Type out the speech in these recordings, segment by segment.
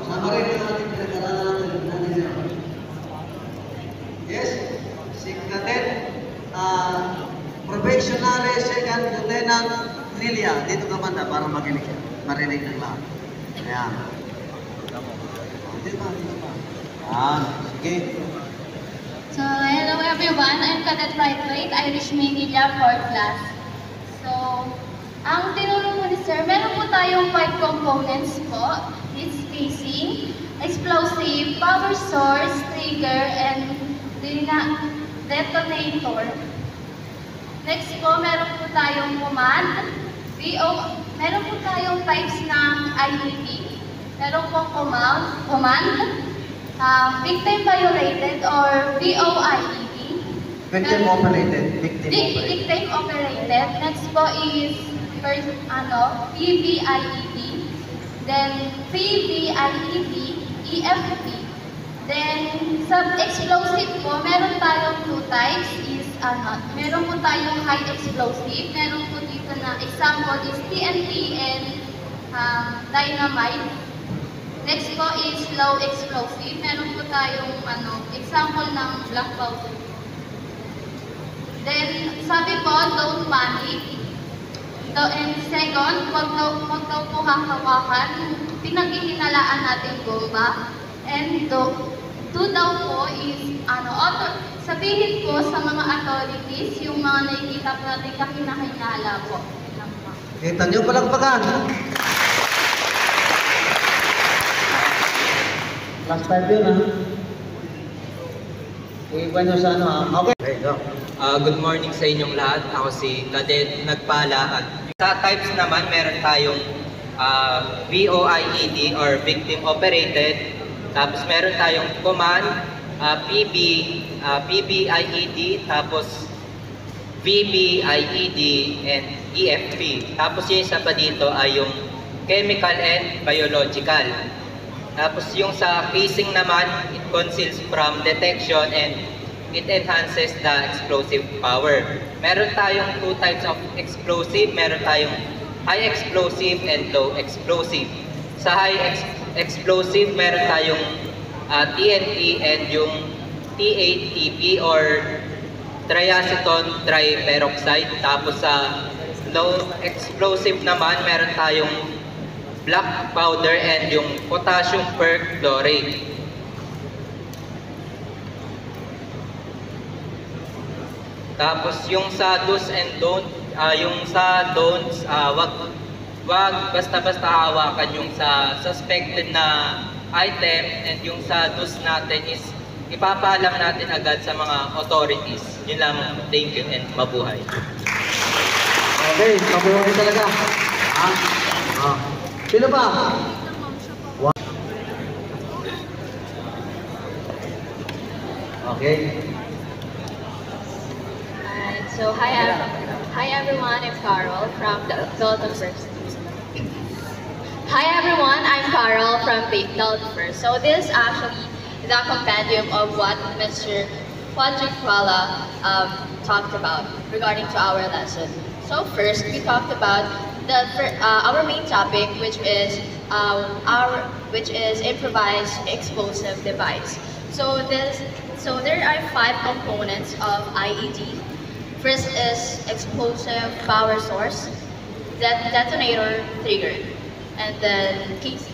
marinig natin pinag-aralan natin sila. Yes, si Cadet, Probationary Second Lieutenant Nilia. Dito ka banda para marinig ng lahat. Ayan. Dito ba? Sige. So, hello everyone. I'm Cadet Lightweight, Irish Manila 4th class. So, ang tinulong mo ni Sir, meron po tayong 5 components po. It's casing, explosive, power source, trigger, and detonator. Next po, meron po tayong command, meron po tayong types ng IED. Meron po command, victim violated or VOIED. Victim operated. Victim operated. Next po is PVIED. Then PVIED, EFP. Then sub-explosive po, meron tayong 2 types is meron po tayong high explosive. Meron po dito na example is TNT and dynamite. Next po is low explosive. Meron po tayong example ng black powder. Then sabi po, don't panic. And second, wag daw po hahawakan pinaghihinalaan natin bomba. And two daw po is sabihin po sa mga authorities yung mga nakikita po natin kahinahinala po. Kita nyo palakpakan. Last 5 yun, ha? Iba nyo sa Okay, go. Good morning sa inyong lahat. Ako si Cadet Nagpala. At sa types naman, meron tayong VOIED or Victim Operated. Tapos meron tayong command, PBIED, tapos VBIED, and EFP. Tapos yung isa pa dito ay yung chemical and biological. Tapos yung sa casing naman, it conceals from detection and it enhances the explosive power. Meron tayong 2 types of explosive. Meron tayong high explosive and low explosive. Sa high explosive, meron tayong TNT and yung TATP or triacetone triperoxide. Tapos sa low explosive naman, meron tayong black powder and yung potassium perchlorate. Tapos yung sa do's and don'ts, wag basta-basta hawakan yung sa suspected na item, and yung sa do's natin is ipapaalam natin agad sa mga authorities. Yun lamang. Thank you and mabuhay. Okay, mabuhay talaga. Sino ba? Okay. So hi everyone, I'm Carol from Dalton First. Hi everyone, I'm Carol from Dalton First. So this is actually the compendium of what Mr. Quadriquala talked about regarding to our lesson. So first, we talked about our main topic, which is improvised explosive device. So there are 5 components of IED. First is explosive power source, detonator, trigger, and then casing.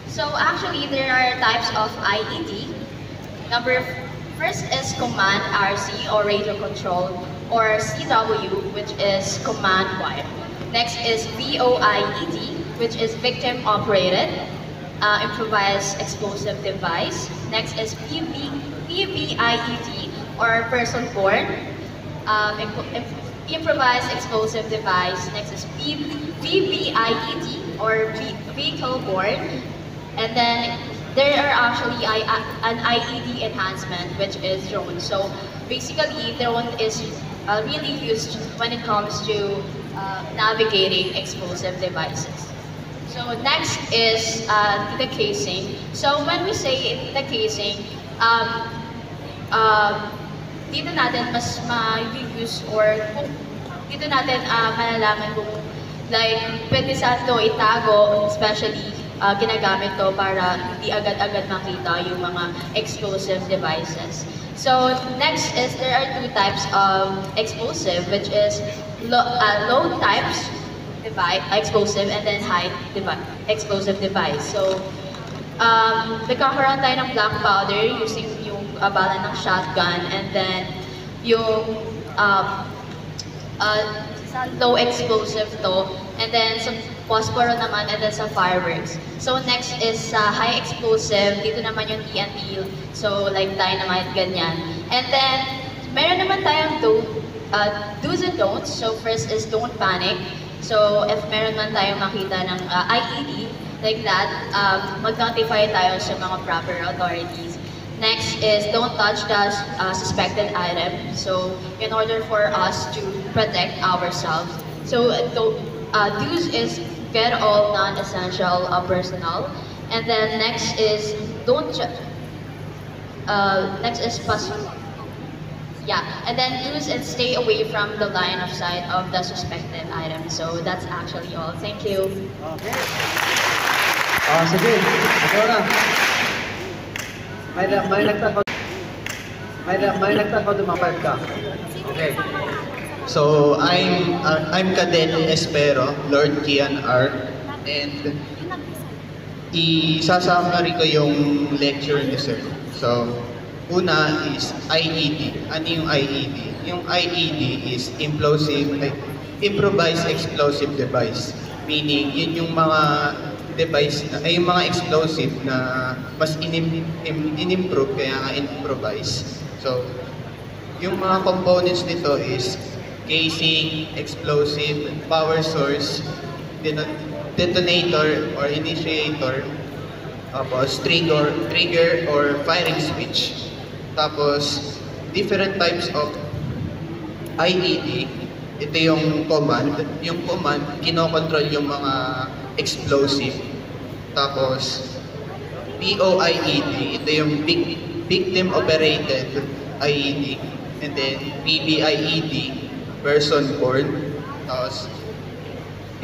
So actually, there are types of IED. First is command RC or radio control, or CW, which is command wire. Next is VOIED, which is victim operated, improvised explosive device. Next is PVIED, or person born, improvised explosive device. Next is VBIED, or vehicle born. And then there are actually an IED enhancement, which is drone. So basically, drone is really used when it comes to navigating explosive devices. So next is the casing. So when we say the casing, dito natin mas ma-use or dito natin malalaman kung like pwede saan ito itago, especially ginagamit to para hindi agad-agad makita yung mga explosive devices. So next is there are two types of explosive, which is low types explosive and then high explosive device. So nagkakaroon tayo ng black powder using yung bala ng shotgun, and then yung sa low explosive to, and then sa phosphoro naman, and then sa fireworks. So next is sa high explosive, dito naman yung TNT, so like dynamite, ganyan. And then meron naman tayong do's and don'ts. So first is don't panic. So if meron man tayong makita ng IED like that, mag-notify tayo sa mga proper authorities. Next is don't touch the suspected item. So in order for us to protect ourselves. So do's is get all non-essential personnel. And then next is next is yeah, and then do's and stay away from the line of sight of the suspected item. So that's actually all. Thank you. Okay. Sige. Ikaw na. May nagtako dumapag ka. Okay. So I'm Cadet Espero, Lord Kian R. And isasama ko yung lecture ni Sir. So una is IED. Ano yung IED? Yung IED is improvised explosive device. Meaning, yun yung mga device yung mga explosive na mas in-improve kaya nga improvise. So, yung mga components nito is casing, explosive, power source, detonator or initiator, tapos trigger or firing switch. Tapos, different types of IED. Ito yung command. Yung command, kinokontrol yung mga explosive. Tapos, POIED. Ito yung victim operated IED. And then, PBIED, person born. Tapos,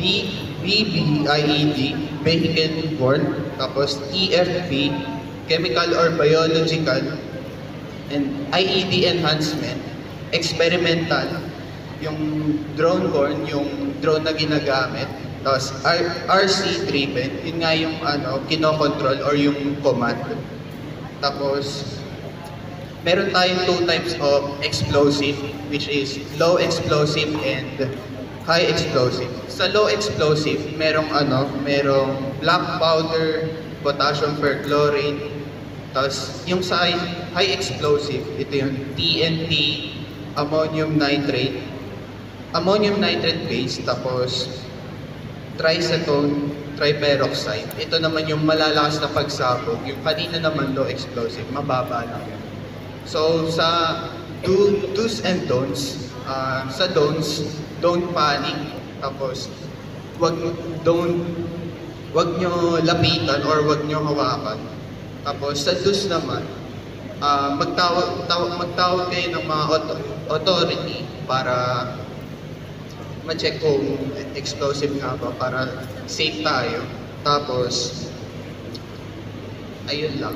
BBIED, vehicle born. Tapos, EFB, chemical or biological. And IED enhancement, experimental, yung drone born, yung drone na ginagamit. Tapos RC driven, yun nga yung kinokontrol or yung command. Tapos meron tayong two types of explosive, which is low explosive and high explosive. Sa low explosive, merong black powder, potassium perchlorate. Tapos, yung sa high explosive, ito yung TNT, ammonium nitrate base, tapos tricetone, triperoxide. Ito naman yung malalakas na pagsabog. Yung kanina naman low explosive, mababa lang yun. So, sa do's and don'ts, sa don'ts, don't panic. Tapos, wag nyo lapitan or wag nyo hawakan. Tapos sa do's naman, magtawag kayo ng mga authority para ma-check kung explosive nga ba para safe tayo. Tapos, ayun lang.